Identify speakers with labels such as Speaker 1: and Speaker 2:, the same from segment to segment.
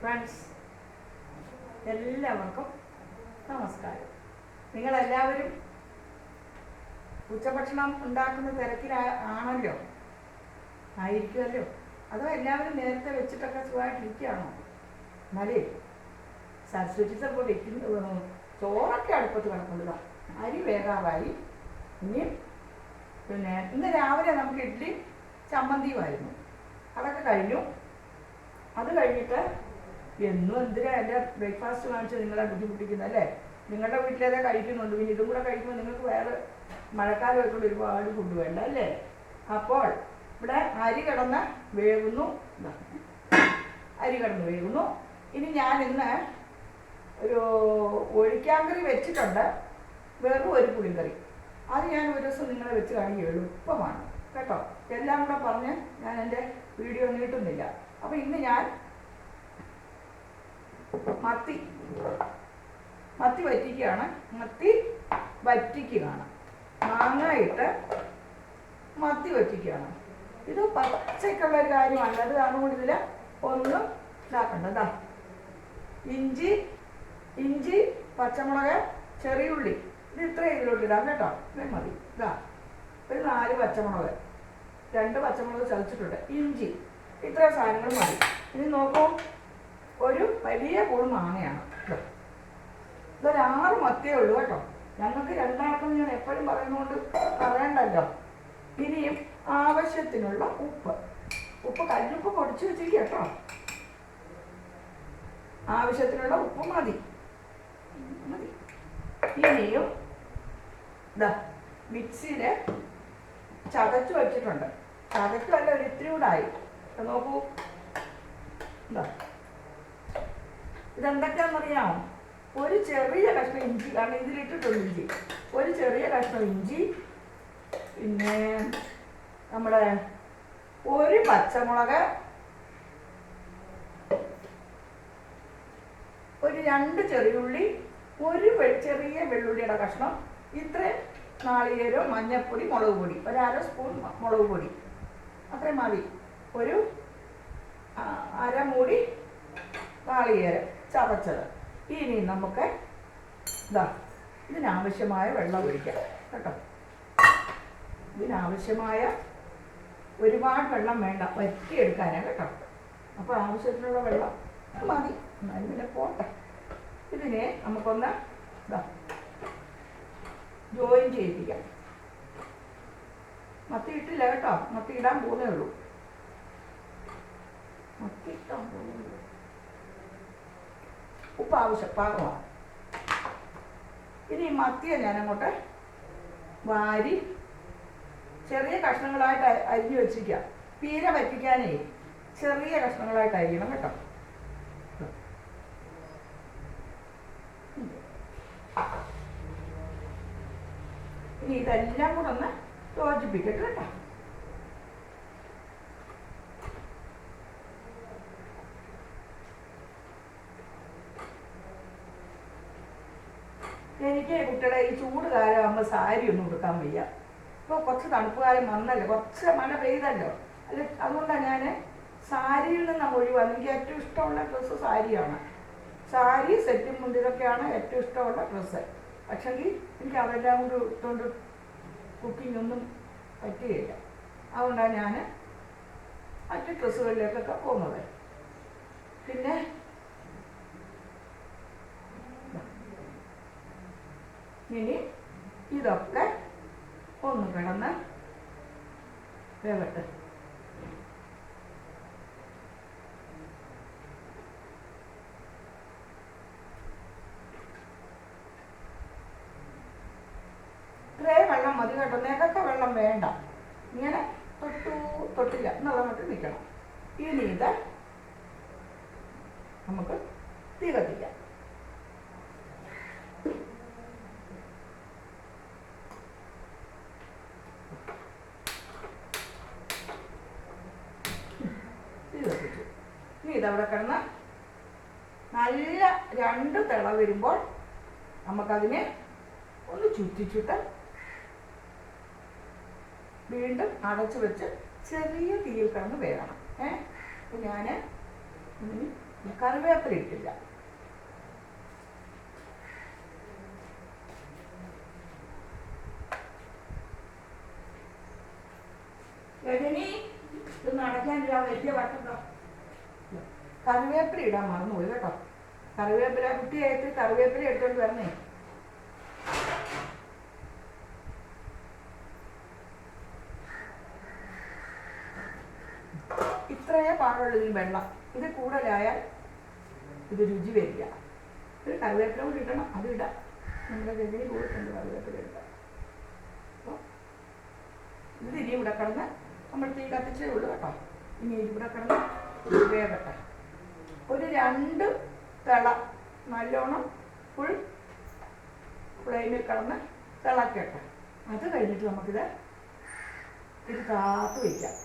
Speaker 1: Friends, എല്ലാവർക്കും നമസ്കാരം. നിങ്ങളെല്ലാവരും ഉച്ചഭക്ഷണം ഉണ്ടാക്കുന്ന തിരക്കിലാണല്ലോ, ആയിരിക്കുമല്ലോ. അതോ എല്ലാവരും നേരത്തെ വെച്ചിട്ടൊക്കെ സുഖമായിട്ടിരിക്കുകയാണോ? എന്നാലേ സരസ്വതി ചിലപ്പോൾ വെക്കുന്ന ചോറൊക്കെ അടുപ്പത്ത് കിടക്കുന്നത്, അരി വേഗാവായി. ഇനി ഇന്ന് രാവിലെ നമുക്ക് ഇഡ്ഡലി ചമ്മന്തിയുമായിരുന്നു, അതൊക്കെ കഴിഞ്ഞു. അത് കഴിഞ്ഞിട്ട് എന്നും എന്തിനാ എൻ്റെ ബ്രേക്ക്ഫാസ്റ്റ് കാണിച്ച് നിങ്ങളെ ബുദ്ധിമുട്ടിക്കുന്നത് അല്ലേ? നിങ്ങളുടെ വീട്ടിലേതെ കഴിക്കുന്നുണ്ട്, പിന്നെ ഇതും കൂടെ കഴിക്കുമ്പോൾ നിങ്ങൾക്ക് വേറെ മഴക്കാലമായിട്ടുള്ള ഒരുപാട് ഫുഡ് വേണ്ട അല്ലേ? അപ്പോൾ ഇവിടെ അരി കിടന്ന് വേകുന്നു. ഇനി ഞാൻ ഇന്ന് ഒരു ഒഴിക്കാങ്കറി വെച്ചിട്ടുണ്ട്, വെറും ഒരു പുളിങ്കറി. അത് ഞാൻ ഒരു ദിവസം നിങ്ങളെ വെച്ച് കാണിക്കുക, എളുപ്പമാണ് കേട്ടോ. എല്ലാം കൂടെ പറഞ്ഞ് ഞാൻ എൻ്റെ വീഡിയോ നീട്ടുന്നില്ല. അപ്പോൾ ഇന്ന് ഞാൻ മത്തി വറ്റിക്കുകയാണ്. മാങ്ങ ഇട്ട് മത്തി വറ്റിക്കുകയാണ്. ഇത് പച്ചയ്ക്കുള്ള ഒരു കാര്യമാണ്, അത് അതുകൊണ്ട് ഇതിൽ ഒന്നും ഇതാക്കണ്ടതാ. ഇഞ്ചി, പച്ചമുളക്, ചെറിയുള്ളി, ഇത് ഇത്രയും ഇതിലോട്ട് ഇടാം കേട്ടോ. ഇത്രയും മതി. ഇതാ ഒരു 4 പച്ചമുളക്, 2 പച്ചമുളക് ചതച്ചിട്ടുണ്ട്, ഇഞ്ചി, ഇത്രയും സാധനങ്ങൾ മതി. ഇനി നോക്കൂ, ഒരു വലിയ പൂൾ മാങ്ങയാണ്. ഇതൊരു 6 മത്തിയേ ഉള്ളൂ കേട്ടോ. ഞങ്ങൾക്ക് രണ്ടാൾക്കും ഞാൻ എപ്പോഴും പറയുന്നതുകൊണ്ട് പറയണ്ടല്ലോ. ഇനിയും ആവശ്യത്തിനുള്ള ഉപ്പ് കല്ലുപ്പ് പൊടിച്ചു വെച്ചിരിക്കുക കേട്ടോ. ആവശ്യത്തിനുള്ള ഉപ്പ് മതി. ഇനിയും മിക്സിയിൽ ചതച്ചു വെച്ചിട്ടുണ്ട്. ചതച്ചല്ല, ഒരു ഇത്തിരി കൂടായി. നോക്കൂ, ഇതെന്തൊക്കെയാണെന്നറിയാമോ? ഒരു ചെറിയ കഷ്ണം ഇഞ്ചി, കാരണം ഇതിലിട്ടിട്ടുണ്ട് ഇഞ്ചി. ഒരു ചെറിയ കഷ്ണം ഇഞ്ചി, പിന്നെ നമ്മുടെ ഒരു പച്ചമുളക്, ഒരു 2 ചെറിയുള്ളി, ഒരു ചെറിയ വെള്ളുള്ളിയുടെ കഷ്ണം, ഇത്രയും നാളികേരം, മഞ്ഞൾപ്പൊടി, മുളക് പൊടി, ഒരു 1/2 സ്പൂൺ മുളക് പൊടി, അത്രയും മതി. ഒരു 1/2 മൂടി നാളികേരം ചതച്ചത്. ഇനി നമുക്ക് ഇതിനാവശ്യമായ വെള്ളം ഒഴിക്കാം കേട്ടോ. ഇതിനാവശ്യമായ ഒരുപാട് വെള്ളം വേണ്ട, വറ്റിയെടുക്കാനാണ് കേട്ടോ. അപ്പോൾ ആവശ്യത്തിനുള്ള വെള്ളം മതി. എന്നാലും പിന്നെ പോട്ടെ. ഇതിനെ നമുക്കൊന്ന് ജോയിൻ ചെയ്യിപ്പിക്കാം. മത്തി ഇട്ടില്ല കേട്ടോ, മത്തി ഇടാൻ പോകുന്നേ ഉള്ളൂ. ഉപ്പ് പാകമാണ്. ഇനി മത്തിയെ ഞാനങ്ങോട്ട് വാരി ചെറിയ കഷ്ണങ്ങളായിട്ട് അരിഞ്ഞു വെച്ചിരിക്കാം. പീര വറ്റിക്കാനേ ചെറിയ കഷ്ണങ്ങളായിട്ട് അരിയണം കേട്ടോ. ഇനി ഇതെല്ലാം കൂടെ ഒന്ന് യോജിപ്പിക്കട്ടെ കേട്ടോ. എനിക്ക് കുട്ടികളെ ഈ ചൂട് കാലമാകുമ്പോൾ സാരി ഒന്നും ഉടുക്കാൻ വയ്യ. ഇപ്പോൾ കുറച്ച് തണുപ്പ് കാലം വന്നല്ലോ, കുറച്ച് മഴ പെയ്തല്ലോ, അല്ല അതുകൊണ്ടാണ് ഞാൻ സാരിയിൽ നിന്ന് ഒഴിവാണ്. എനിക്ക് ഏറ്റവും ഇഷ്ടമുള്ള ഡ്രസ്സ് സാരിയാണ്. സാരി, സെറ്റും മുണ്ടിതൊക്കെയാണ് ഏറ്റവും ഇഷ്ടമുള്ള ഡ്രസ്സ്. പക്ഷെങ്കിൽ എനിക്ക് അതെല്ലാം കൊണ്ട് ഇട്ടുകൊണ്ട് കുക്കിംഗ് ഒന്നും പറ്റുകയില്ല. അതുകൊണ്ടാണ് ഞാൻ മറ്റു ഡ്രസ്സുകളിലേക്കൊക്കെ പോകുന്നത്. പിന്നെ ഇനി ഇതൊക്കെ ഒന്ന് കിടന്ന് വേവട്ടെ. ഇത്രയും വെള്ളം മതി കേട്ടോ. നേരത്തെ വെള്ളം വേണ്ട. ഇങ്ങനെ തൊട്ടില്ല എന്നുള്ള മട്ടിൽ നിൽക്കണം. ഇനി ഇത് നമുക്ക് തീ കത്തിക്കാം. ഇനി ഇതവിടെ കിടന്ന് നല്ല 2 തിള വരുമ്പോൾ നമുക്കതിനെ ഒന്ന് ചുറ്റിച്ചിട്ട് വീണ്ടും അടച്ചു വെച്ച് ചെറിയ തീയിൽ കിടന്ന് വേകണം. അപ്പോൾ ഞാൻ കറിവേപ്പില ഇട്ടില്ല. രജനി ഇത് നടക്കാനില്ല, വലിയ വട്ടത്തോ. കറിവേപ്പില ഇടാൻ മറന്നുപോയി കേട്ടോ. കറിവേപ്പില കുട്ടിയായിട്ട് കറിവേപ്പില എടുത്തോണ്ട് വരണേ. ഇത്രയേ പാടുള്ളൂ ഇതിന് വെള്ളം. ഇത് കൂടുതലായാൽ ഇത് രുചി വരിക. ഇത് കറിവേപ്പില കൂടി ഇടണം, അത് ഇടാം. നമ്മുടെ രജനി പോയിട്ടുണ്ട് കറിവേപ്പില ഇടാം. അപ്പോൾ ഇത് ഇനി ഇവിടെ കിടന്ന് നമ്മൾ തീ കത്തിച്ചേ ഉള്ളൂ കേട്ടോ. ഇനി ഇവിടെ കിടന്ന് വേകട്ടെ. ഒരു 2 തിള നല്ലോണം ഫുൾ ഫ്ലെയിമിൽ കിടന്ന് തിളക്കട്ടെ. അത് കഴിഞ്ഞിട്ട് നമുക്കിത് കാത്ത് വയ്ക്കാം.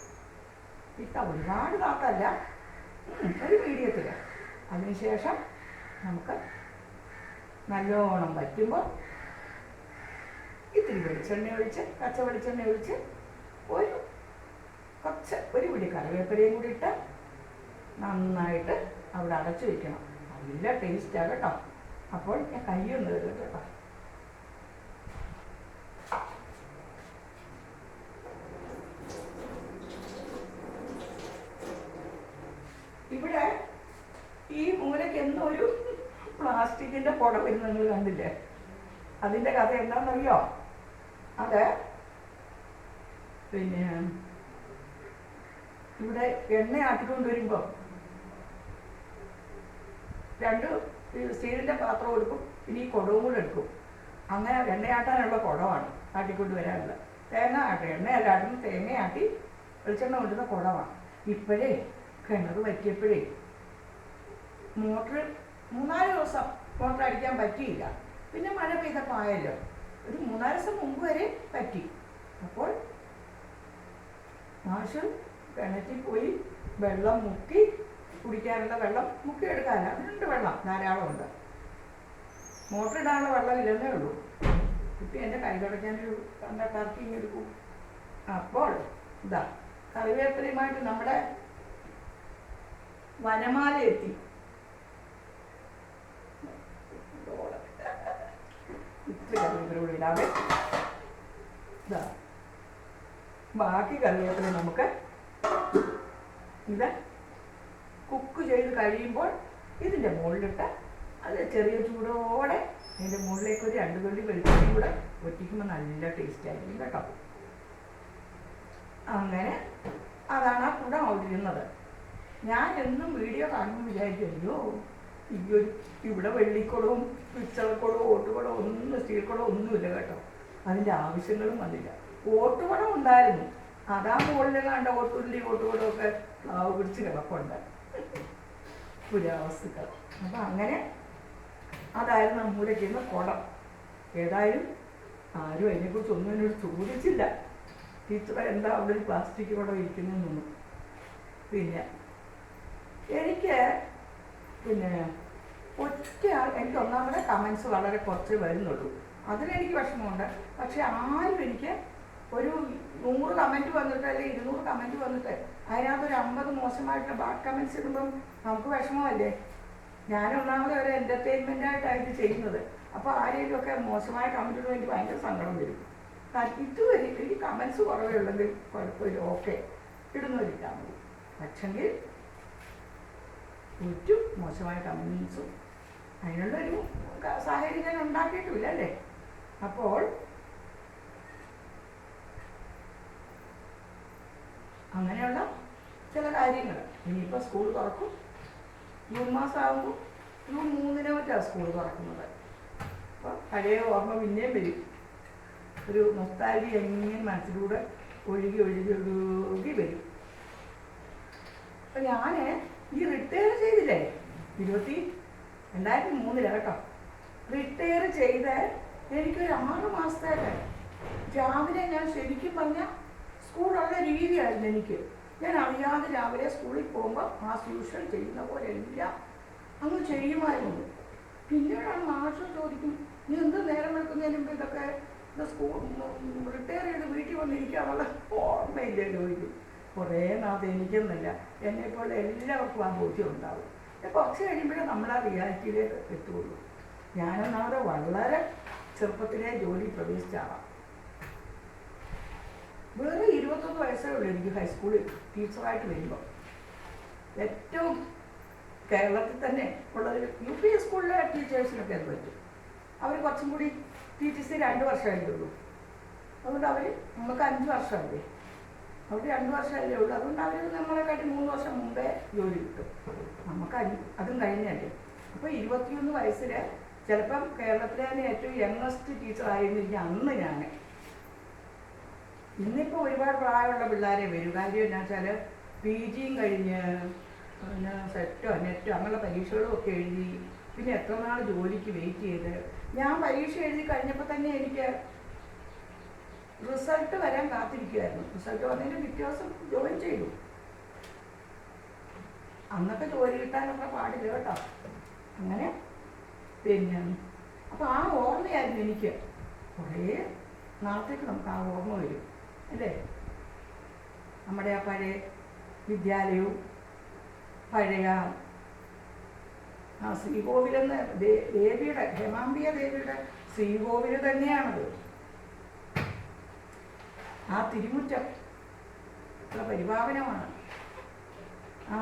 Speaker 1: ഒരുപാട് കാത്തല്ല, ഒരു മീഡിയത്തിൽ. അതിനുശേഷം നമുക്ക് നല്ലോണം വറ്റുമ്പോൾ ഇത്തിരി വെളിച്ചെണ്ണ ഒഴിച്ച്, പച്ച വെളിച്ചെണ്ണ ഒഴിച്ച് ഒരു പിടി കറിവേപ്പിലയും കൂടി ഇട്ട് നന്നായിട്ട് അവിടെ അടച്ചു വയ്ക്കണം. നല്ല ടേസ്റ്റാണ് കേട്ടോ. അപ്പോൾ ഞാൻ കയ്യൊന്ന് തരും കേട്ടോ. ഇവിടെ ഈ മൂലയ്ക്ക് എന്നൊരു പ്ലാസ്റ്റിക്കിന്റെ കുട വരുന്ന നിങ്ങൾ കണ്ടില്ലേ? അതിന്റെ കഥ എന്താണെന്നറിയോ? അത് പിന്നെ ഇവിടെ എണ്ണ ആട്ടിക്കൊണ്ട് വരുമ്പോൾ 2 സ്റ്റീലിന്റെ പാത്രം എടുക്കും, ഇനി കുടവും കൂടെ എടുക്കും. അങ്ങനെ എണ്ണയാട്ടാനുള്ള കുടമാണ് ആട്ടിക്കൊണ്ട് വരാനുള്ള. എണ്ണയല്ല ആട്ടുന്ന, തേങ്ങയാട്ടി വെളിച്ചെണ്ണ കൊണ്ടുന്ന കുടമാണ്. ഇപ്പോഴേ കിണർ പറ്റിയപ്പോഴേ മോട്ടർ 3-4 ദിവസം മോട്ടർ അടിക്കാൻ പറ്റിയില്ല. പിന്നെ മഴ പെയ്തപ്പോൾ ആയല്ലോ, ഒരു 3-4 ദിവസം മുമ്പ് വരെ പറ്റി. അപ്പോൾ മാഷ് കിണറ്റിൽ പോയി വെള്ളം മുക്കി, കുടിക്കാനുള്ള വെള്ളം മുക്കിയെടുക്കാനല്ല, അതിനുണ്ട് വെള്ളം ധാരാളമുണ്ട്. മോട്ടർ ഇടാനുള്ള വെള്ളം ഇല്ലെന്നേ ഉള്ളൂ. കുട്ടി എൻ്റെ കൈ തുടയ്ക്കാനൊരു കറക്കി എടുക്കും. അപ്പോൾ ഇതാ കറിവേപ്പിലയുമായിട്ട് നമ്മുടെ വനമാല എത്തി. ഇത്ര കറിവേപ്പില കൂടി ഇടാതെ ഇതാ ബാക്കി കറിവേപ്പില നമുക്ക് ഇത് കുക്ക് ചെയ്ത് കഴിയുമ്പോൾ ഇതിൻ്റെ മുകളിലിട്ട് അത് ചെറിയ ചൂടോടെ അതിൻ്റെ മുകളിലേക്ക് ഒരു 2 തുള്ളി വെളിച്ചെണ്ണയും കൂടെ ഒറ്റിക്കുമ്പോൾ നല്ല ടേസ്റ്റ് ആയിരിക്കും കേട്ടോ. അങ്ങനെ അതാണ് ആ കുടം അവിടെ ഇരുന്നത്. ഞാൻ എന്നും വീഡിയോ കാണുമ്പോൾ വിചാരിക്കുമല്ലോ, ഇവിടെ വെള്ളിക്കുടവും പിച്ചളക്കുടവും ഓട്ടുകുടവും ഒന്നും സ്റ്റീൽ കുടവും ഒന്നുമില്ല കേട്ടോ. അതിൻ്റെ ആവശ്യങ്ങളും വന്നില്ല. ഓട്ടുകുടം ഉണ്ടായിരുന്നു, അതാ മുകളിൽ കണ്ട ഓട്ടുകുടമൊക്കെ പിടിച്ച് കിടപ്പുണ്ട് പുരാവസ്തുക്കൾ. അപ്പം അങ്ങനെ അതായിരുന്നു മൂലയ്ക്കുന്ന കുടം. ഏതായാലും ആരും അതിനെക്കുറിച്ച് ഒന്നും എന്നോട് ചോദിച്ചില്ല. ടീച്ചറെ എന്താ അവിടെ ഒരു പ്ലാസ്റ്റിക് കുടം ഇരിക്കുന്നതെന്നൊന്നും. പിന്നെ എനിക്ക് എനിക്ക് ഒന്നാമത് കമൻസ് വളരെ കുറച്ച് വരുന്നുള്ളൂ. അതിലെനിക്ക് വിഷമമുണ്ട്. പക്ഷെ ആരും എനിക്ക് ഒരു 100 കമൻറ്റ് വന്നിട്ട് അല്ലെങ്കിൽ 200 കമൻറ്റ് വന്നിട്ട് അതിനകത്തൊരു 50 മോശമായിട്ടുള്ള ബാഡ് കമൻറ്റ്സ് ഇടുമ്പം നമുക്ക് വിഷമമല്ലേ? ഞാനൊന്നാമത് ഒരു എൻ്റർടൈൻമെൻറ്റായിട്ടായിട്ട് ചെയ്യുന്നത്. അപ്പോൾ ആരെങ്കിലും ഒക്കെ മോശമായ കമൻറ്റ് ഇടുമ്പോൾ എനിക്ക് ഭയങ്കര സങ്കടം വരും. ഇതുവരെ എനിക്ക് കമൻസ് കുറവേ ഉള്ളെങ്കിൽ കുഴപ്പമില്ല, ഓക്കെ, ഇടുന്നവരിട്ടാൽ മതി. പക്ഷെങ്കിൽ ഒരു മോശമായ കമൻസും അതിനുള്ളൊരു സാഹചര്യം ഞാൻ ഉണ്ടാക്കിയിട്ടില്ല അല്ലേ? അപ്പോൾ അങ്ങനെയുള്ള ചില കാര്യങ്ങൾ. ഇനിയിപ്പോൾ സ്കൂൾ തുറക്കും. ജൂൺ മാസം ആകുമ്പോൾ ജൂൺ 3-ന് മറ്റാണ് സ്കൂൾ തുറക്കുന്നത്. അപ്പോൾ പഴയ ഓർമ്മ പിന്നെയും വരും. ഒരു നൊസ്റ്റാൾജി എങ്ങനെ മനസ്സിലൂടെ ഒഴുകി ഒഴുകി ഒഴുകി വരും. അപ്പം ഞാൻ ഈ റിട്ടയർ ചെയ്തില്ലേ 2003 കേട്ടോ. റിട്ടയർ ചെയ്ത് എനിക്കൊരു 6 മാസത്തേക്ക് രാവിലെ ഞാൻ ശരിക്കും പറഞ്ഞാൽ സ്കൂളുള്ള രീതിയായിരുന്നു എനിക്ക്. ഞാൻ അറിയാതെ രാവിലെ സ്കൂളിൽ പോകുമ്പോൾ ആസ് യൂഷ്വൽ ചെയ്യുന്ന പോലെ എല്ലാം അങ്ങ് ചെയ്യുമായിരുന്നു. പിന്നീടാണ് മാഷ് ചോദിക്കും, നീ എന്ത് നേരം വെക്കുന്നതിന് മുമ്പ് ഇതൊക്കെ സ്കൂൾ റിട്ടയർ ചെയ്ത് വീട്ടിൽ വന്നിരിക്കാനുള്ള ഓർമ്മയില്ലേ ചോദിക്കും. കുറേ നാൾ എനിക്കെന്നല്ല, എന്നെപ്പോലെ എല്ലാവർക്കും ആ ബോധ്യം ഉണ്ടാവും. കുറച്ച് കഴിയുമ്പോഴേ നമ്മൾ ആ റിയാലിറ്റിയിലേക്ക് എത്തുകയുള്ളൂ. ഞാനൊന്നാമത് വളരെ ചെറുപ്പത്തിലെ ജോലി പ്രവേശിച്ചാവാം. വേറെ 21 വയസ്സേ ഉള്ളൂ എനിക്ക് ഹൈസ്കൂളിൽ ടീച്ചറായിട്ട് വരുമ്പോൾ. ഏറ്റവും കേരളത്തിൽ തന്നെ ഉള്ളൊരു UP സ്കൂളിലെ ടീച്ചേഴ്സിനൊക്കെ അത് പറ്റും. അവർ കുറച്ചും കൂടി TTC 2 വർഷമല്ലേ ഉള്ളൂ. അതുകൊണ്ട് അവർ നമുക്ക് 5 വർഷമല്ലേ, അവർ 2 വർഷമല്ലേ ഉള്ളൂ. അതുകൊണ്ട് അവർ നമ്മളെക്കാട്ടി 3 വർഷം മുമ്പേ ജോലി കിട്ടും. നമുക്ക് അതും കഴിഞ്ഞല്ലേ. അപ്പോൾ 21 വയസ്സിൽ ചിലപ്പം കേരളത്തിലെ തന്നെ ഏറ്റവും യങ്ങസ്റ്റ് ടീച്ചറായിരുന്നിരിക്കും അന്ന് ഞാൻ. ഇന്നിപ്പോൾ ഒരുപാട് പ്രായമുള്ള പിള്ളേരെ വരും. കാര്യം എന്താ വെച്ചാൽ PG കഴിഞ്ഞ് പിന്നെ സെറ്റോ നെറ്റോ അങ്ങനെയുള്ള പരീക്ഷകളും ഒക്കെ എഴുതി, പിന്നെ എത്ര നാൾ ജോലിക്ക് വെയിറ്റ് ചെയ്ത്. ഞാൻ പരീക്ഷ എഴുതി കഴിഞ്ഞപ്പോൾ തന്നെ എനിക്ക് റിസൾട്ട് വരാൻ കാത്തിരിക്കുമായിരുന്നു. റിസൾട്ട് വന്നതിന് പിറ്റേ ദിവസം ജോയിൻ ചെയ്തു. അന്നൊക്കെ ജോലി കിട്ടാനൊക്കെ പാടില്ല കേട്ടോ. അങ്ങനെ പിന്നെ അപ്പോൾ ആ ഓർമ്മയായിരുന്നു എനിക്ക്. കുറേ നാളത്തേക്ക് നമുക്ക് ആ ഓർമ്മ വരും അല്ലേ. നമ്മുടെ ആ പഴയ വിദ്യാലയവും പഴയ ശ്രീകോവിലെന്ന് ദേവിയുടെ, ഹേമാംബിക ദേവിയുടെ ശ്രീകോവിൽ തന്നെയാണത്. ആ തിരുമുറ്റം പരിപാവനമാണ്.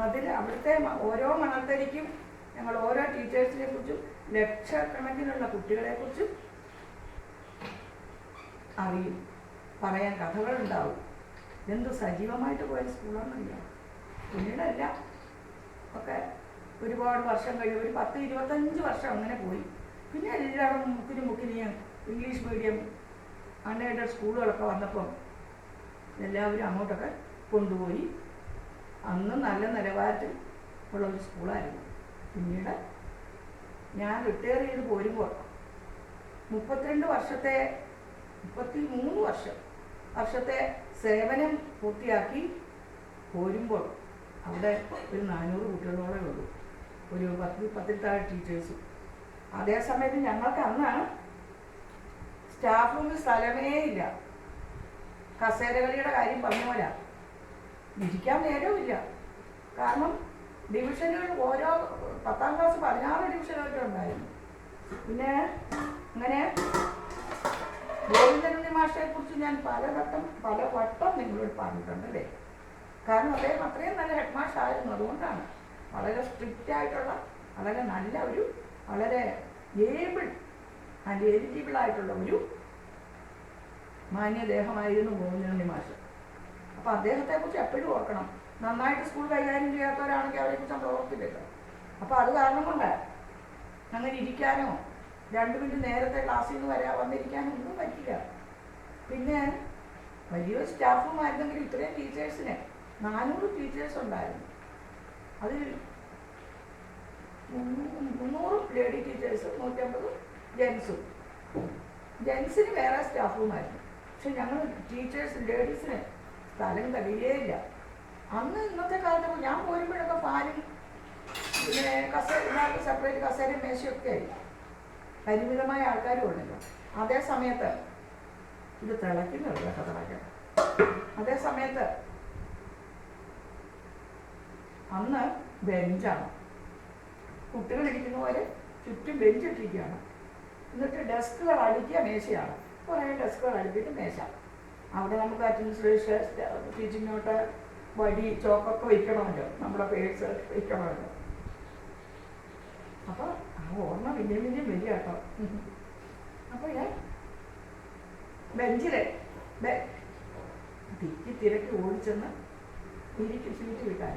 Speaker 1: അതിൽ അവിടുത്തെ ഓരോ മണത്തരിക്കും ഞങ്ങൾ ഓരോ ടീച്ചേഴ്സിനെ കുറിച്ചും ലക്ഷക്കണക്കിനുള്ള കുട്ടികളെക്കുറിച്ചും അറിയും. പറയാൻ കഥകളുണ്ടാവും. എന്ത് സജീവമായിട്ട് പോയ സ്കൂളാണെന്നറിയാം. പിന്നീടല്ല ഒക്കെ ഒരുപാട് വർഷം കഴിയും, ഒരു 10-25 വർഷം അങ്ങനെ പോയി. പിന്നെ എല്ലാവരും മുക്കിന് ഇംഗ്ലീഷ് മീഡിയം അൺഎയ്ഡഡ് സ്കൂളുകളൊക്കെ വന്നപ്പം എല്ലാവരും അങ്ങോട്ടൊക്കെ കൊണ്ടുപോയി. അന്ന് നല്ല നിലവാരത്തിൽ ഉള്ള ഒരു സ്കൂളായിരുന്നു. പിന്നീട് ഞാൻ റിട്ടയർ ചെയ്ത് പോരുമ്പോൾ 33 വർഷത്തെ സേവനം പൂർത്തിയാക്കി പോരുമ്പോൾ അവിടെ ഒരു 400 കുട്ടികളോടെ ഉള്ളൂ, ഒരു 10 താഴെ ടീച്ചേഴ്സും. അതേ സമയത്ത് ഞങ്ങൾക്ക് അന്ന് സ്റ്റാഫ് റൂമിൽ സ്ഥലമേ ഇല്ല. കസേരകളിയുടെ കാര്യം പറഞ്ഞ പോലെ ഇരിക്കാൻ നേരവുമില്ല. കാരണം ഡിവിഷനുകൾ ഓരോ 10ാം ക്ലാസ് 16 ഡിവിഷനൊക്കെ ഉണ്ടായിരുന്നു. പിന്നെ അങ്ങനെ ഗോവിന്ദനുണ്ണി മാഷയെ കുറിച്ച് ഞാൻ പല വട്ടം നിങ്ങളോട് പറഞ്ഞിട്ടുണ്ട് അല്ലേ. കാരണം അദ്ദേഹം അത്രയും നല്ല ഹെഡ് മാഷ് ആയിരുന്നു. അതുകൊണ്ടാണ് വളരെ സ്ട്രിക്റ്റ് ആയിട്ടുള്ള, വളരെ നല്ല ഒരു, വളരെ ഏബിൾ ആൻഡ് എലിജിബിൾ ആയിട്ടുള്ള ഒരു മാന്യദേഹമായിരുന്നു ഗോവിന്ദനുണ്ണി മാഷ്. അപ്പോൾ അദ്ദേഹത്തെക്കുറിച്ച് എപ്പോഴും ഓർക്കണം. നന്നായിട്ട് സ്കൂൾ കൈകാര്യം ചെയ്യാത്തവരാണെങ്കിൽ അവരെക്കുറിച്ച് നമ്മൾ ഓർത്തില്ലല്ലോ. അപ്പോൾ അത് കാരണം കൊണ്ട് അങ്ങനെ ഇരിക്കാനോ 2 മിനിറ്റ് നേരത്തെ ക്ലാസ്സിൽ നിന്ന് വന്നിരിക്കാനോ ഒന്നും പറ്റില്ല. പിന്നെ വലിയൊരു സ്റ്റാഫുമായിരുന്നെങ്കിൽ ഇത്രയും ടീച്ചേഴ്സിനെ 400 ടീച്ചേഴ്സ് ഉണ്ടായിരുന്നു. അതിൽ 300 ലേഡി ടീച്ചേഴ്സും 150 ജെൻസും. ജെൻസിന് വേറെ സ്റ്റാഫുമായിരുന്നു. പക്ഷെ ഞങ്ങൾ ടീച്ചേഴ്സ് ലേഡീസിന് സ്ഥലം കഴിയേയില്ല. അന്ന് ഇന്നത്തെ കാലത്ത് ഞാൻ പോരുമ്പോഴൊക്കെ ഫാനും പിന്നെ എല്ലാവർക്കും സെപ്പറേറ്റ് കസേരയും മേശയൊക്കെ ആയി. പരിമിതമായ ആൾക്കാരും ഉണ്ടല്ലോ. അതേ സമയത്ത് ഇത് തിളയ്ക്കുന്നുണ്ട് കേട്ടോ, തിളയ്ക്കണം. അതേ സമയത്ത് അന്ന് ബെഞ്ചാണ്. കുട്ടികളിരിക്കുന്ന പോലെ ചുറ്റും ബെഞ്ചിട്ടിരിക്കുകയാണ്. എന്നിട്ട് ഡെസ്കുകൾ അടുക്കിയ മേശയാണ്. കുറേ ഡെസ്കുകൾ അടുക്കിയിട്ട് മേശ. അവിടെ നമുക്ക് അറ്റൻഡൻസ് ടീച്ചിങ് നോട്ട്, വടി, ചോക്കൊക്കെ വയ്ക്കണമല്ലോ, നമ്മുടെ പേഴ്സ് വയ്ക്കണമല്ലോ. അപ്പോൾ ആ ഓർമ്മ പിന്നെയും വലിയ കേട്ടോ. അപ്പോൾ ഞാൻ ബെഞ്ചിൽ തിരക്കി ഓടിച്ചെന്ന് സീറ്റ് കിട്ടാൻ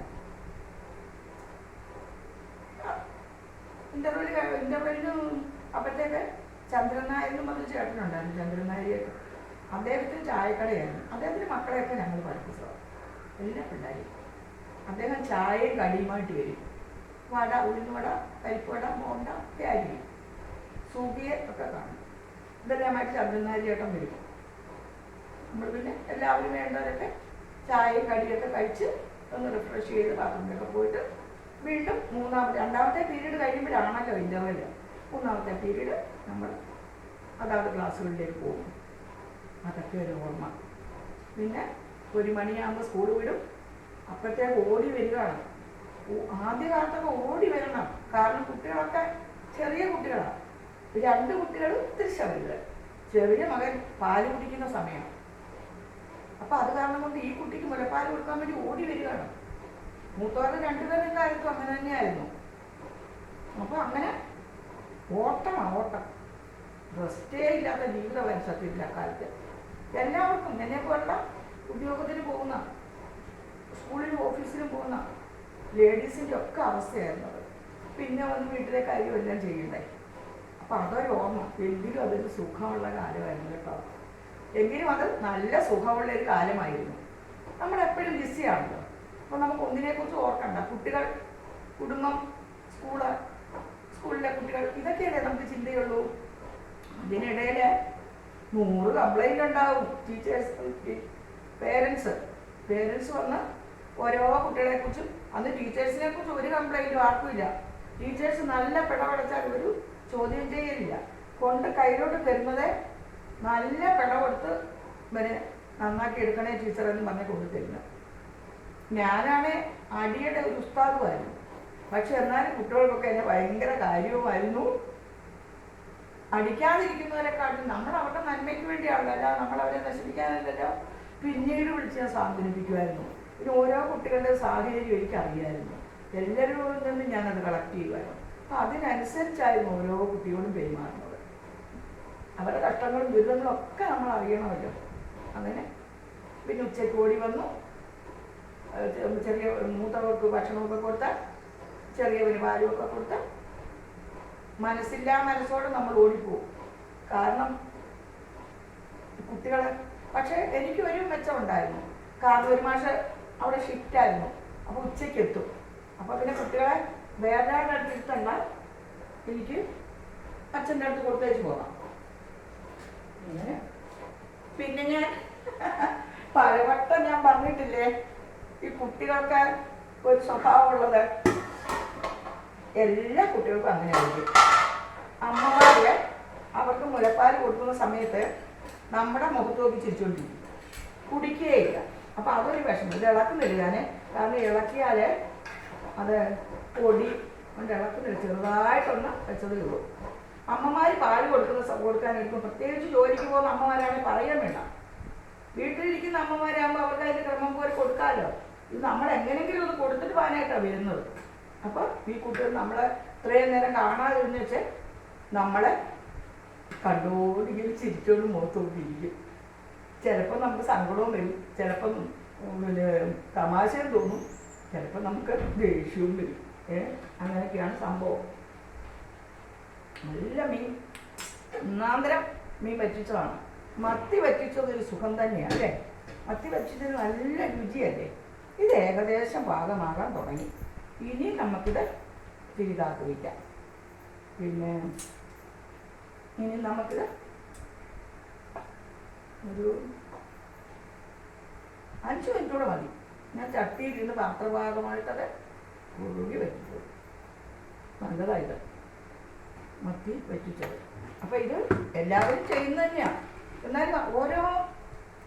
Speaker 1: ഇന്റർവെല്ലിന് അപ്പോഴത്തേക്ക് ചന്ദ്രൻ നായരെന്ന് പറഞ്ഞ ചേട്ടനുണ്ടായിരുന്നു. ചന്ദ്രൻ നായരിയൊക്കെ അദ്ദേഹത്തിന് ചായക്കടയായിരുന്നു. അദ്ദേഹത്തിൻ്റെ മക്കളെയൊക്കെ ഞങ്ങൾ പഠിപ്പിച്ചത്, എല്ലാ പിള്ളേരും. അദ്ദേഹം ചായയും കടിയുമായിട്ട് വരും. വട, ഉഴുന്നുവട, പരിപ്പുവട, ബോണ്ട ഒക്കെ ആയിരിക്കും. സൂകിയെ ഒക്കെ കാണും. ഇതെല്ലാമായിട്ട് ചന്ദ്രൻ നായർ ചേട്ടൻ വരും. നമ്മൾ പിന്നെ എല്ലാവരും വേണ്ടവരൊക്കെ ചായയും കടിയൊക്കെ കഴിച്ച് ഒന്ന് റിഫ്രഷ് ചെയ്ത് ബാത്റൂമിലൊക്കെ പോയിട്ട് വീണ്ടും രണ്ടാമത്തെ പീരീഡ് കഴിയുമ്പോഴാണല്ലോ ഇൻ്റർവെൽ. 3ാമത്തെ പീരീഡ് നമ്മൾ അതാത് ക്ലാസ്സുകളിലേക്ക് പോകും. അതൊക്കെ ഒരു ഓർമ്മ. പിന്നെ 1 മണിയാകുമ്പോൾ സ്കൂൾ വിടും. അപ്പോഴത്തേക്ക് ഓടി വരികയാണ്. ആദ്യ കാലത്തൊക്കെ ഓടി വരണം. 2 കുട്ടികൾ ഒത്തിരി ശബരികൾ. ചെറിയ മകൻ പാല് കുടിക്കുന്ന സമയമാണ്. അപ്പം അത് കാരണം കൊണ്ട് ഈ കുട്ടിക്ക് മുലപ്പാൽ കൊടുക്കാൻ വേണ്ടി ഓടി വരികയാണ്. മൂത്തവരുടെ 2 പേരുടെ കാര്യത്തും അങ്ങനെ തന്നെയായിരുന്നു. അപ്പോൾ അങ്ങനെ ഓട്ടം റെസ്റ്റേ ഇല്ലാത്ത ജീവിതമായിരുന്നു സത്യത്തിൽ അക്കാലത്ത്. എല്ലാവർക്കും എന്നെപ്പോലുള്ള ഉദ്യോഗത്തിന് പോകുന്ന, സ്കൂളിലും ഓഫീസിലും പോകുന്ന ലേഡീസിൻ്റെ ഒക്കെ അവസ്ഥയായിരുന്നു അത്. പിന്നെ വന്ന് വീട്ടിലെ കാര്യമെല്ലാം ചെയ്യണ്ടേ. അപ്പം അതൊരു ഓർമ്മ. എങ്കിലും അതൊരു സുഖമുള്ള കാലമായിരുന്നു കേട്ടോ. എങ്കിലും അത് നല്ല സുഖമുള്ളൊരു കാലമായിരുന്നു. നമ്മളെപ്പോഴും ബിസിയാണല്ലോ. അപ്പോൾ നമുക്ക് ഒന്നിനെക്കുറിച്ച് ഓർക്കണ്ട. കുട്ടികൾ, കുടുംബം, സ്കൂളിലെ കുട്ടികൾ, ഇതൊക്കെയല്ലേ നമുക്ക് ചിന്തയുള്ളൂ. അതിനിടയിൽ 100 കംപ്ലൈൻ്റ് ഉണ്ടാവും. പേരൻസ് വന്ന് ഓരോ കുട്ടികളെക്കുറിച്ചും. അന്ന് ടീച്ചേഴ്സിനെ കുറിച്ച് ഒരു കംപ്ലൈൻറ്റും ആർക്കുമില്ല. ടീച്ചേഴ്സ് നല്ല പിഴവടച്ചാൽ ഒരു ചോദ്യം ചെയ്യലില്ല. കയ്യിലോട്ട് തരുന്നത് നല്ല പിഴ കൊടുത്ത് ഇവരെ നന്നാക്കി എടുക്കണേ ടീച്ചറെന്ന് പറഞ്ഞ് കൊണ്ടു തരുന്നത്. ഞാനാണ് അടിയുടെ ഒരു ഉസ്താദുമായിരുന്നു. പക്ഷെ എന്നാലും കുട്ടികൾക്കൊക്കെ എന്നെ ഭയങ്കര കാര്യവുമായിരുന്നു. അടിക്കാതിരിക്കുന്നവരെക്കാട്ടും നമ്മൾ അവരുടെ നന്മയ്ക്ക് വേണ്ടിയാണല്ലോ, അല്ല നമ്മളവരെ നശിപ്പിക്കാനല്ലല്ലോ. പിന്നീട് വിളിച്ച് ഞാൻ സാന്ത്വനിപ്പിക്കുമായിരുന്നു. പിന്നെ ഓരോ കുട്ടികളുടെ സാഹചര്യം എനിക്കറിയായിരുന്നു. എല്ലാവരും നിന്നും ഞാനത് കളക്ട് ചെയ്യുമായിരുന്നു. അപ്പം അതിനനുസരിച്ചായിരുന്നു ഓരോ കുട്ടിയോടും പെരുമാറുന്നത്. അവരുടെ കഷ്ടങ്ങളും ദുരിതങ്ങളും ഒക്കെ നമ്മൾ അറിയണമല്ലോ. അങ്ങനെ പിന്നെ ഉച്ചയ്ക്ക് ഓടി വന്നു. ചെറിയ മൂത്തവർക്ക് ഭക്ഷണമൊക്കെ കൊടുത്താൽ, ചെറിയവന് പാലുമൊക്കെ കൊടുത്താൽ മനസ്സോടെ നമ്മൾ ഓടിപ്പോവും. കാരണം കുട്ടികളെ. പക്ഷേ എനിക്ക് ഒരു മെച്ചമുണ്ടായിരുന്നു. കാരണം ഒരു മാഷ് അവിടെ ഷിഫ്റ്റായിരുന്നു. അപ്പോൾ ഉച്ചയ്ക്ക് എത്തും. അപ്പോൾ പിന്നെ കുട്ടികളെ വേറൊരാളുടെ അടുത്ത് ഇരുത്തണ്ട, എനിക്ക് അച്ഛൻ്റെ അടുത്ത് കൊടുത്തേച്ച് പോകാം. പിന്നെ ഞാൻ പലവട്ടം ഞാൻ പറഞ്ഞിട്ടില്ലേ, ഈ കുട്ടികൾക്ക് ഒരു സ്വഭാവമുള്ളത്. എല്ലാ കുട്ടികൾക്കും അങ്ങനെ ആയിരിക്കും. അമ്മമാര് അവർക്ക് മുലപ്പാൽ കൊടുക്കുന്ന സമയത്ത് നമ്മുടെ മുഖത്ത് നോക്കി ചിരിച്ചുകൊണ്ടിരിക്കും, കുടിക്കുകയില്ല. അപ്പം അതൊരു വിഷമം. ഇത് ഇളക്കുന്നില്ല. കാരണം ഇളക്കിയാൽ അത് പൊടി കൊണ്ട് ഇളക്കുന്നില്ല. ചെറുതായിട്ടൊന്ന് വെച്ചതേ ഉള്ളൂ. അമ്മമാർ പാല് കൊടുക്കാനെടുക്കും. പ്രത്യേകിച്ച് ജോലിക്ക് പോകുന്ന അമ്മമാരാണെങ്കിൽ പറയാൻ വേണ്ട. വീട്ടിലിരിക്കുന്ന അമ്മമാരാകുമ്പോൾ അവർക്ക് അതിൻ്റെ ക്രമം പോലെ കൊടുക്കാമല്ലോ. ഇത് നമ്മൾ എങ്ങനെയെങ്കിലും ഒന്ന് കൊടുത്തിട്ട് പോകാനായിട്ടാണ് വരുന്നത്. അപ്പോൾ ഈ കുട്ടികൾ നമ്മളെ ഇത്രയും നേരം കാണാതിരുന്ന് വെച്ച് നമ്മളെ കണ്ടോടിങ്ങനെ ചിരിച്ചോണ്ട് മുഖത്ത് നോക്കിയിരിക്കും. ചിലപ്പോൾ നമുക്ക് സങ്കടവും വരും, ചിലപ്പം പിന്നെ തമാശയും തോന്നും, ചിലപ്പോൾ നമുക്ക് ദേഷ്യവും വരും. അങ്ങനെയൊക്കെയാണ് സംഭവം. നല്ല മീൻ, ഒന്നാന്തരം മീൻ വറ്റിച്ചതാണ്. മത്തി വറ്റിച്ചതൊരു സുഖം തന്നെയാണ് അല്ലേ. മത്തി വറ്റിച്ചത് നല്ല രുചിയല്ലേ. ഇത് ഏകദേശം പാകമാകാൻ തുടങ്ങി. ഇനി നമുക്കിത് തിരിതാക്കി വയ്ക്കാം. പിന്നെ ഇനി നമുക്കിത് ഒരു 5 മിനിറ്റ് കൂടെ മതി. ഞാൻ ചട്ടിയിൽ നിന്ന് പാത്രഭാഗമായിട്ടത് കുറുകി വറ്റിച്ചത്. നല്ലതായത് മത്തി വറ്റിച്ചത്. അപ്പം ഇത് എല്ലാവരും ചെയ്യുന്നത് തന്നെയാണ്. എന്നാൽ ഓരോ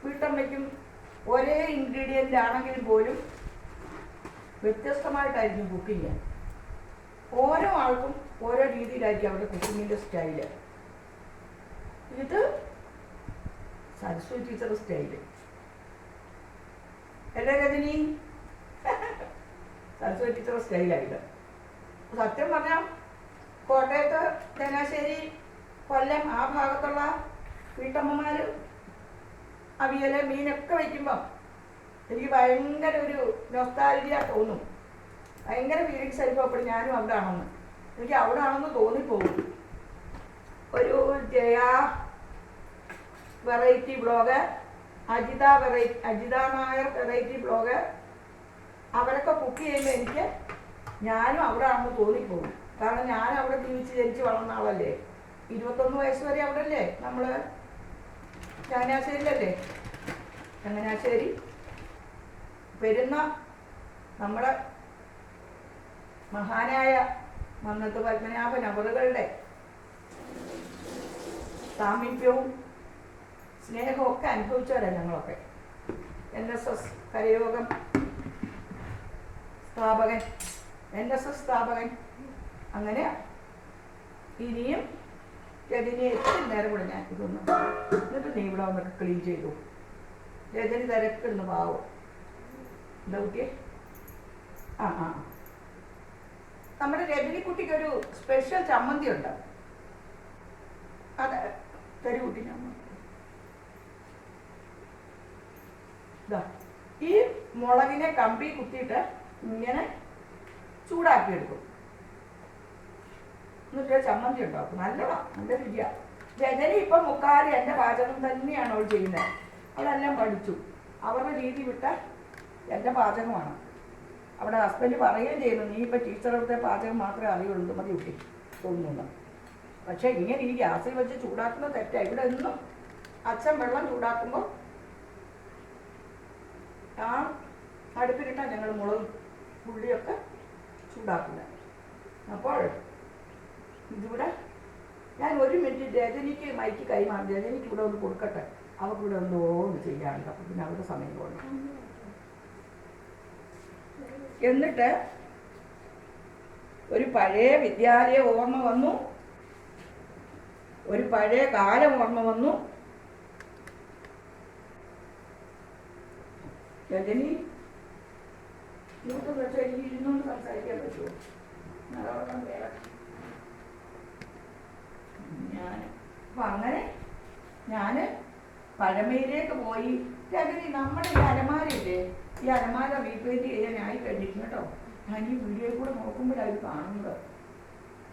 Speaker 1: വീട്ടമ്മയ്ക്കും ഒരേ ഇൻഗ്രീഡിയൻ്റ് ആണെങ്കിലും പോലും വ്യത്യസ്തമായിട്ടായിരിക്കും കുക്കിങ്. ഓരോ ആൾക്കും ഓരോ രീതിയിലായിരിക്കും അവരുടെ കുക്കിങ്ങിൻ്റെ സ്റ്റൈല്. ഇത് സരസ്വതി ടീച്ചർ സ്റ്റൈല് അല്ലേ രജനി? സരസ്വതി ടീച്ചർ സ്റ്റൈലായിട്ട്. സത്യം പറഞ്ഞാൽ കോട്ടയത്ത്, ചങ്ങനാശ്ശേരി, കൊല്ലം ആ ഭാഗത്തുള്ള വീട്ടമ്മമാർ അവിയൽ, മീനൊക്കെ വയ്ക്കുമ്പം എനിക്ക് ഭയങ്കര ഒരു നൊസ്റ്റാൾജിയ തോന്നും. ഭയങ്കര ഫീലിങ്സ് ആയിരിക്കും. അപ്പോൾ ഞാനും അവിടെ ആണെന്ന്, എനിക്ക് അവിടെ ആണെന്ന് തോന്നിപ്പോകും. ഒരു Jaya variety blog, Ajitha Nair variety blog, അവരൊക്കെ കുക്ക് ചെയ്യുമ്പോൾ ഞാനും അവിടെ ആണെന്ന് തോന്നിപ്പോകും. കാരണം ഞാൻ അവിടെ ജനിച്ച് വളർന്ന ആളല്ലേ. 21 വയസ്സ് വരെ അവിടെ അല്ലേ നമ്മൾ ചങ്ങനാശ്ശേരിയിലല്ലേ. ചങ്ങനാശ്ശേരി വരുന്ന നമ്മുടെ മഹാനായ മന്നത്ത് പത്മനാഭൻ അവറുകളുടെ സാമീപ്യവും സ്നേഹവും ഒക്കെ അനുഭവിച്ചവരല്ല ഞങ്ങളൊക്കെ. NSS കരയോഗം സ്ഥാപകൻ. അങ്ങനെ ഇനിയും രജനി എത്ര നേരം കൂടെ ഞാൻ ഇതൊന്നും എന്നിട്ട് നീ ഇവിടെ വന്നിട്ട് ക്ലീൻ ചെയ്തു. രജനി തിരക്കിടുന്ന് പാവം. എന്താ കുട്ടിയെ? ആ ആ നമ്മുടെ രജനിക്കുട്ടിക്കൊരു സ്പെഷ്യൽ ചമ്മന്തി ഉണ്ട്, അത് തരൂ കുട്ടി. ഈ മുളകിനെ കമ്പി കുത്തിയിട്ട് ഇങ്ങനെ ചൂടാക്കിയെടുക്കും, എന്നിട്ട് ചമ്മന്തി ഉണ്ടാക്കും. നല്ലതാ, നല്ല രുചിയാ. രജനി ഇപ്പം മുക്കാലും എൻ്റെ പാചകം തന്നെയാണ് അവൾ ചെയ്യുന്നത്. അവളെല്ലാം പഠിച്ചു. അവരുടെ രീതി വിട്ട എൻ്റെ പാചകമാണ്. അവിടെ ഹസ്ബൻഡ് പറയുകയും ചെയ്യുന്നു, നീ ഇപ്പം ടീച്ചറുടെ പാചകം മാത്രമേ അറിയുള്ളൂ, മതി കുട്ടി തോന്നുന്നു. പക്ഷേ ഇങ്ങനെ ഈ ഗ്യാസിൽ വെച്ച് ചൂടാക്കുന്നത് തെറ്റാണ്. ഇവിടെ എന്നും അച്ഛൻ വെള്ളം ചൂടാക്കുമ്പോൾ ആ അടുപ്പിലിട്ടാണ് ഞങ്ങൾ മുളകും പുള്ളിയൊക്കെ ചൂടാക്കുന്നത്. അപ്പോൾ ഇതിവിടെ ഞാൻ 1 മിനിറ്റ് രജനിക്ക് മൈക്ക് കൈമാറി, രജനിക്ക് ഇവിടെ ഒന്ന് കൊടുക്കട്ടെ, അവർക്ക് ഇവിടെ എന്തോ ഒന്ന് ചെയ്യാനുണ്ട്. അപ്പം പിന്നെ അവരുടെ സമയം കൊണ്ട് എന്നിട്ട് ഒരു പഴയ വിദ്യാലയ ഓർമ്മ വന്നു, ഒരു പഴയ കാലം ഓർമ്മ വന്നു. രജനി ഇങ്ങോട്ട് വെച്ചാൽ എനിക്ക് ഇരുന്നുകൊണ്ട് സംസാരിക്കാൻ പറ്റുമോ? അപ്പം അങ്ങനെ ഞാൻ പഴമയിലേക്ക് പോയി. രജനി നമ്മുടെ ഈ അലമാരയില്ലേ, ഈ അലമാര റീപെയിൻറ്റ് ചെയ്യാനായി കഴിഞ്ഞിരിക്കും കേട്ടോ. ഞാൻ ഈ വീഡിയോയിൽ കൂടെ നോക്കുമ്പോഴാണ് കാണുന്നത്.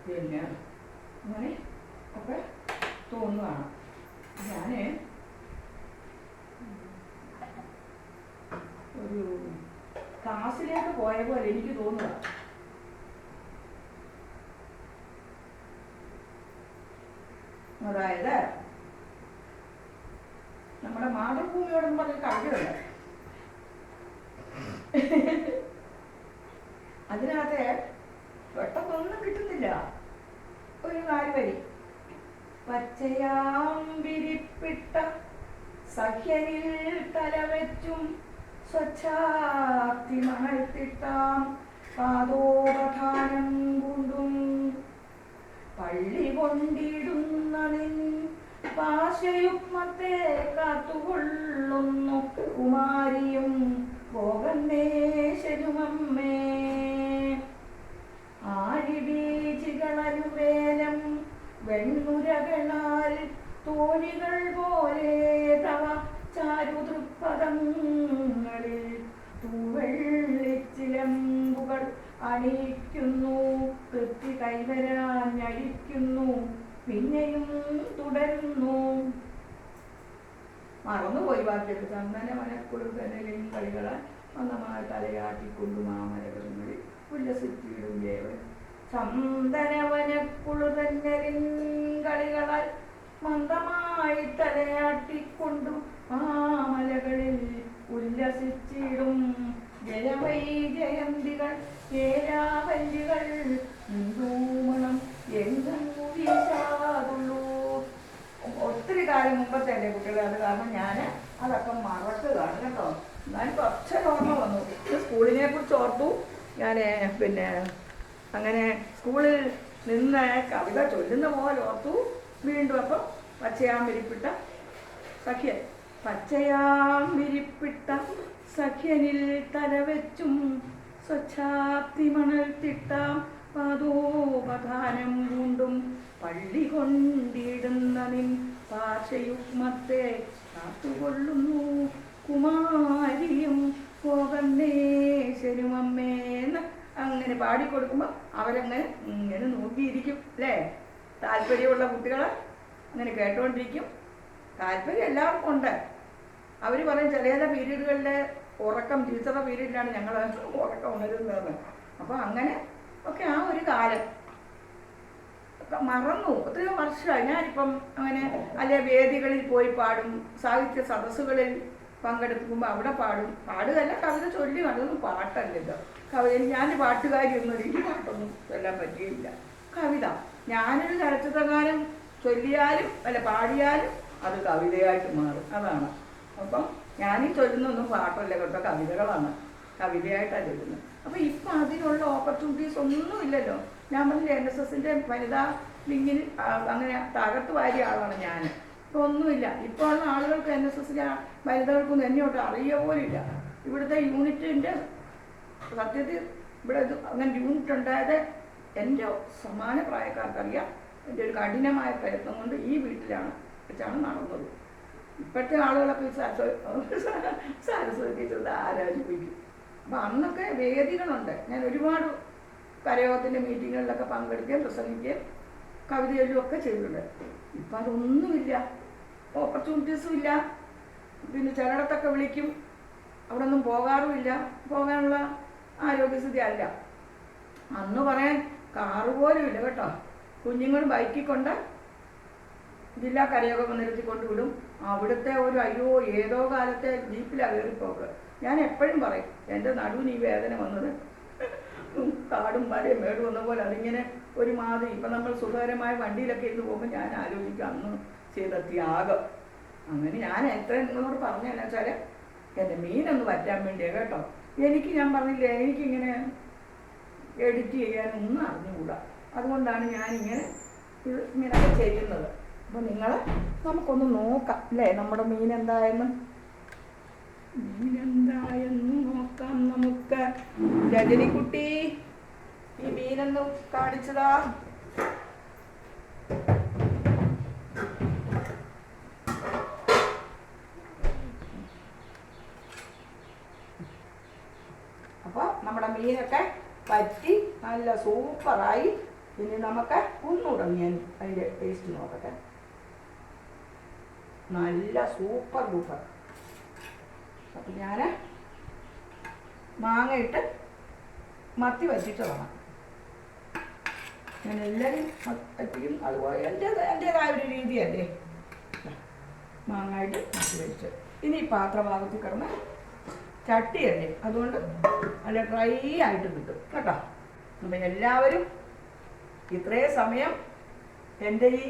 Speaker 1: പിന്നെ അങ്ങനെ ഒക്കെ തോന്നുകയാണ്. ഞാൻ ഒരു ക്ലാസ്സിലേക്ക് പോയ പോലെ എനിക്ക് തോന്നുക. അതായത് നമ്മുടെ മാതൃഭൂമിയോടെന്ന് പറഞ്ഞ കവിതയുണ്ട്, അതിനകത്ത് പെട്ടെന്നൊന്നും കിട്ടുന്നില്ല. ഒരു 4 വരി. പച്ചയാം വിരിപ്പിട്ട സഖ്യനിൽ തലവെച്ചും സ്വച്ഛാത്തി മണൽത്തിട്ടാം പാദോപധാനം കൊണ്ടും പള്ളി കൊണ്ടിടുന്ന നിൻ പാശയുഗ്മത്തെ കാത്തുകൊള്ളുന്നു കുമാരിയും ഭോഗന്നേശരുമമ്മേ. ആഴിബീജികളനുവേലം വെണ്ണുരകളാൽ തോണികൾ പോലെ തവ ചാരുതൃപ്പദങ്ങളിൽ തൂവെള്ളിച്ചിലമ്പുകൾ അണിയിക്കുന്നു, കൃത്തി കൈവരാഞ്ഞഴിക്കുന്നു, പിന്നെയും തുടരുന്നു. മറന്നുപോയി ബാക്കിയൊക്കെ. ചന്ദന മനക്കുളുകനലും കളികളാൽ മന്ദമായി തലയാട്ടിക്കൊണ്ടു മാമരകളിൽ ഉല്ലസിച്ചിടും ദേവൻ. ചന്ദനവനക്കുളുതന്നലിൻ കളികളാൽ മന്ദമായി തലയാട്ടിക്കൊണ്ടു മാമലകളിൽ ഉല്ലസിച്ചിടും ജലവൈ ജയന്തികൾ കേരാവല്ലികൾ ൂമണം എങ്ങും വീശാതുള്ളൂ. ഒത്തിരി കാലം മുമ്പത്തെ അല്ലേ കുട്ടികളെ, അത് കാരണം ഞാൻ അതൊക്കെ മറക്കുകയാണ് കേട്ടോ. എന്നാലും കുറച്ചൊരു ഓർമ്മ വന്നു. സ്കൂളിനെ കുറിച്ച് ഓർത്തു ഞാൻ. പിന്നെ അങ്ങനെ സ്കൂളിൽ നിന്ന് കവിത ചൊല്ലുന്ന പോലെ ഓർത്തു വീണ്ടും. അപ്പം പച്ചയാം വിരിപ്പിട്ട സഖ്യൻ, പച്ചയാം വിരിപ്പിട്ട സഖ്യനിൽ തലവെച്ചും സ്വച്ഛാപ്തി മണൽത്തിട്ടാം പാദോപധാനം കൊണ്ടും പള്ളി കൊണ്ടിടുന്ന നിൻ പാശയുഗ്മത്തെ കാത്തുകൊള്ളുന്നു കുമാരിയും ഭോഗന്നേശരുമമ്മേന്ന് അങ്ങനെ പാടിക്കൊടുക്കുമ്പോൾ അവരങ്ങനെ ഇങ്ങനെ നോക്കിയിരിക്കും അല്ലേ. താല്പര്യമുള്ള കുട്ടികൾ അങ്ങനെ കേട്ടുകൊണ്ടിരിക്കും. താല്പര്യം എല്ലാവർക്കും ഉണ്ട്. അവർ പറയും ചില പീരീഡുകളിലെ ഉറക്കം, ടീച്ചറുടെ പീരീഡിലാണ് ഞങ്ങൾ ഉറക്കം ഉണരുന്നതെന്ന്. അപ്പോൾ അങ്ങനെ ഒക്കെ ആ ഒരു കാലം മറന്നു. ഒത്തിരി വർഷമായി. ഞാനിപ്പം അങ്ങനെ അല്ലെ വേദികളിൽ പോയി പാടും, സാഹിത്യ സദസ്സുകളിൽ പങ്കെടുക്കുമ്പോൾ അവിടെ പാടും. പാടുകയല്ല, കവിത ചൊല്ലി. അതൊന്നും പാട്ടല്ലല്ലോ കവിത. ഞാൻ പാട്ടുകാരിയൊന്നും എനിക്ക് പാട്ടൊന്നും ചൊല്ലാൻ പറ്റിയില്ല. കവിത ഞാനൊരു ചലച്ചിത്രഗാനം ചൊല്ലിയാലും അല്ല പാടിയാലും അത് കവിതയായിട്ട് മാറും. അതാണ്. അപ്പം ഞാനീ ചൊല്ലുന്നൊന്നും പാട്ടല്ല കേട്ടോ, കവിതകളാണ്. കവിതയായിട്ടാണ് ചൊല്ലുന്നത്. അപ്പം ഇപ്പം അതിനുള്ള ഓപ്പർച്യൂണിറ്റീസ് ഒന്നുമില്ലല്ലോ. ഞാൻ പറഞ്ഞില്ല NSSൻ്റെ വനിതാ ലിങ്ങിൽ അങ്ങനെ തകർത്ത് വാരിയ ആളാണ് ഞാൻ. ഇപ്പോൾ ഒന്നുമില്ല. ഇപ്പോൾ ഉള്ള ആളുകൾക്ക് NSSലെ വനിതകൾക്കൊന്നും എന്നോട്ട് അറിയുക പോലില്ല. ഇവിടുത്തെ യൂണിറ്റിൻ്റെ സത്യത്തിൽ ഇവിടെ അങ്ങനെ യൂണിറ്റ് ഉണ്ടായത് എൻ്റെ സമാന പ്രായക്കാർക്കറിയാം. എൻ്റെ ഒരു കഠിനമായ പ്രയത്നം കൊണ്ട് ഈ വീട്ടിലാണ് വെച്ചാണ് നടന്നത്. ഇപ്പോഴത്തെ ആളുകളൊക്കെ സരസ്വതി ആരാധിപ്പിക്കും. അപ്പം അന്നൊക്കെ വേദികളുണ്ട്. ഞാൻ ഒരുപാട് കരയോഗത്തിൻ്റെ മീറ്റിങ്ങുകളിലൊക്കെ പങ്കെടുക്കുകയും പ്രസംഗിക്കുകയും കവിത ചൊല്ലുകയും ഒക്കെ ചെയ്തിട്ടുണ്ട്. ഇപ്പം അതൊന്നുമില്ല, ഓപ്പർച്യൂണിറ്റീസും ഇല്ല. പിന്നെ ചിലയിടത്തൊക്കെ വിളിക്കും, അവിടെ ഒന്നും പോകാറുമില്ല. പോകാനുള്ള ആരോഗ്യസ്ഥിതി അല്ല. അന്ന് പറയാൻ കാറ് പോലും ഇല്ല കേട്ടോ. കുഞ്ഞുങ്ങൾ ബൈക്കിൽ കൊണ്ട് ജില്ലാ കരയോഗ മന്ദിരത്തിൽ കൊണ്ടുവിടും. അവിടുത്തെ ഒരു അയ്യോ ഏതോ കാലത്തെ ജീപ്പിലാണ് കയറിപ്പോക്ക്. ഞാൻ എപ്പോഴും പറയും, എൻ്റെ നടുവിന് ഈ വേദന വന്നത് കാടും മലയും മേട് വന്ന പോലെ അതിങ്ങനെ ഒരുമാതിരി. ഇപ്പം നമ്മൾ സുഖകരമായ വണ്ടിയിലൊക്കെ ഇരുന്ന് പോകുമ്പോൾ ഞാൻ ആലോചിക്കും അന്ന് ചെയ്ത ത്യാഗം. അങ്ങനെ ഞാൻ എത്ര നിങ്ങളോട് പറഞ്ഞതെന്നു വെച്ചാൽ എൻ്റെ മീനൊന്ന് വറ്റാൻ വേണ്ടിയാണ് കേട്ടോ. എനിക്ക് ഞാൻ പറഞ്ഞില്ലേ, എനിക്കിങ്ങനെ എഡിറ്റ് ചെയ്യാനൊന്നും അറിഞ്ഞുകൂടാ. അതുകൊണ്ടാണ് ഞാനിങ്ങനെ ഇങ്ങനെയൊക്കെ ചെയ്യുന്നത്. അപ്പോൾ നമുക്കൊന്ന് നോക്കാം അല്ലേ, നമ്മുടെ മീനെന്തായെന്ന് നോക്കാം നമുക്ക്. രജനിക്കുട്ടി, ഈ മീനൊന്ന് കാണിച്ചതാ. അപ്പോൾ നമ്മുടെ മീനൊക്കെ പറ്റി നല്ല സൂപ്പറായി. ഇനി നമുക്ക് ഒന്നുകൂടെ ഞാൻ അതിൻ്റെ ടേസ്റ്റ് നോക്കട്ടെ. നല്ല സൂപ്പർ ഡൂപ്പർ. അപ്പം ഞാൻ മാങ്ങയിട്ട് മത്തി വറ്റിച്ചതാണ്. ഞാൻ എല്ലാവരും പറ്റിക്കും അതുപോലെ എൻ്റേതായ ഒരു രീതിയല്ലേ. മാങ്ങായിട്ട് മത്തി വറ്റിച്ച് ഇനി പാത്രഭാഗത്ത് കിടന്ന് ചട്ടിയല്ലേ, അതുകൊണ്ട് നല്ല ഡ്രൈ ആയിട്ട് കിട്ടും കേട്ടോ. അപ്പം എല്ലാവരും ഇത്രയും സമയം എൻ്റെ ഈ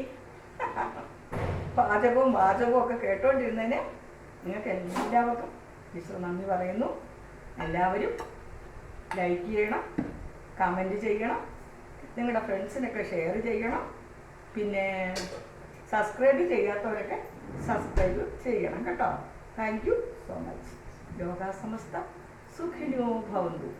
Speaker 1: പാചകവും വാചകവും ഒക്കെ കേട്ടോണ്ടിരുന്നതിന് നിങ്ങൾക്ക് എല്ലാവർക്കും നന്ദി പറയുന്നു. എല്ലാവരും ലൈക്ക് ചെയ്യണം, കമൻറ്റ് ചെയ്യണം, നിങ്ങളുടെ ഫ്രണ്ട്സിനൊക്കെ ഷെയർ ചെയ്യണം. പിന്നെ സബ്സ്ക്രൈബ് ചെയ്യാത്തവരൊക്കെ സബ്സ്ക്രൈബ് ചെയ്യണം കേട്ടോ. Thank you so much. ലോകാ സമസ്ത സുഖിനോ ഭവന്തു.